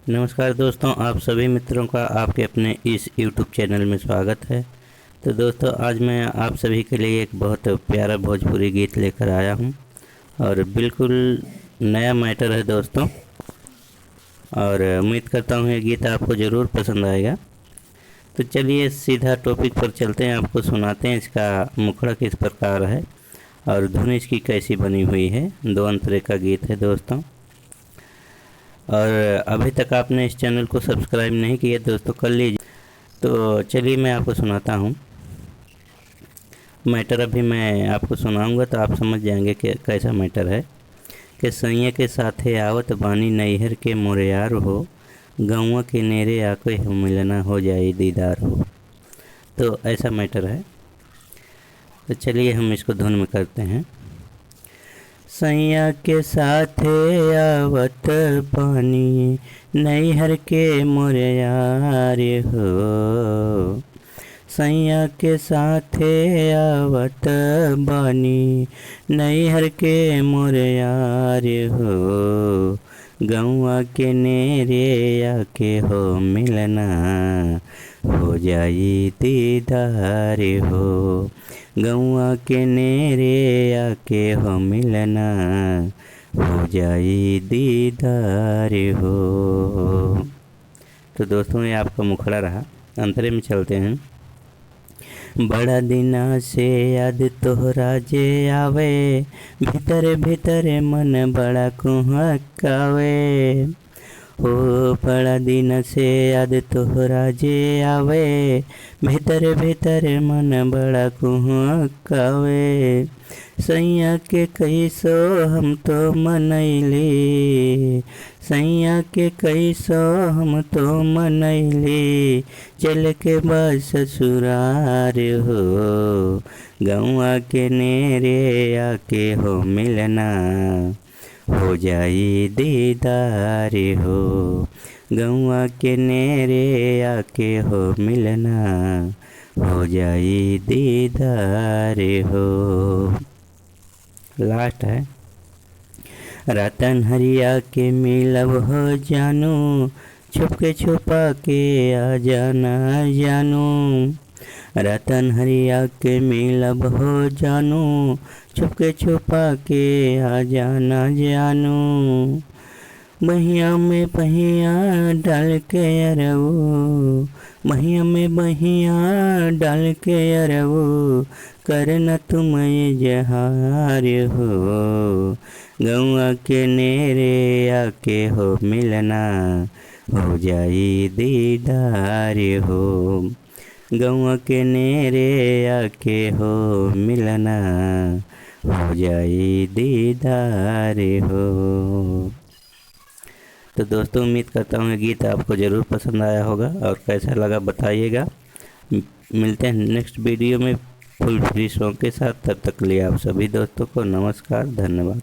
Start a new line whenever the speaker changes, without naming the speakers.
नमस्कार दोस्तों, आप सभी मित्रों का आपके अपने इस YouTube चैनल में स्वागत है। तो दोस्तों, आज मैं आप सभी के लिए एक बहुत प्यारा भोजपुरी गीत लेकर आया हूं और बिल्कुल नया मैटर है दोस्तों। और उम्मीद करता हूं ये गीत आपको ज़रूर पसंद आएगा। तो चलिए सीधा टॉपिक पर चलते हैं, आपको सुनाते हैं इसका मुखड़ा किस प्रकार है और धुन इसकी कैसी बनी हुई है। दो अंतरे का गीत है दोस्तों। और अभी तक आपने इस चैनल को सब्सक्राइब नहीं किया दोस्तों, कर लीजिए। तो चलिए मैं आपको सुनाता हूँ मैटर। अभी मैं आपको सुनाऊंगा तो आप समझ जाएंगे कि कैसा मैटर है। कि सैया के साथे आवत बानी नैहर के मोरियार हो, गौवा के नेरे आके हो मिलना हो जाए दीदार हो। तो ऐसा मैटर है। तो चलिए हम इसको धुन में करते हैं। सैया के साथे आवत पानी नैहर के मोरियार हो, सैया के साथे आवत बानी नैहर के मोरियार हो, गौवा के नेरे आके हो मिलना हो जाई दीदार हो, गौवा के नेरे आके हो मिलना हो जाई दीदार हो। तो दोस्तों, ये आपका मुखड़ा रहा। अंतरे में चलते हैं। बड़ा दिना से याद तोहरा जे आवे, भीतर भीतर मन बड़ा कुहकावे हो। बड़ा दिन से याद तोहरा जे आवे, भीतर भीतर मन बड़ा कुहकावे। सैया के कैसो हम तो मनैली, सैया के कैसो हम तो मनैली, चल के बस ससुरार हो, गौवा के नेरे आके हो मिलना हो जाई दीदार हो, गौवा के नेरे आके हो मिलना हो जाई दीदार हो। लास्ट है। रतन हरिया के मिलब हो जानू, छुपके छुपा के आ जाना जानू। रतन हरिया के मिलब हो जानू, छुपके छुपा के आ जाना जानू। बहिया में बहिया डाल के अरऊ, बहिया में बहिया डाल के अरऊ, करना तुम जहार हो, गौवा के नेरे आके हो मिलना हो जाई दीदार हो, गौवा के नेरे आके हो मिलना हो जाई दीदार हो। तो दोस्तों, उम्मीद करता हूँ ये गीत आपको ज़रूर पसंद आया होगा और कैसा लगा बताइएगा। मिलते हैं नेक्स्ट वीडियो में फुल फ्री सॉन्ग के साथ। तब तक के लिए आप सभी दोस्तों को नमस्कार, धन्यवाद।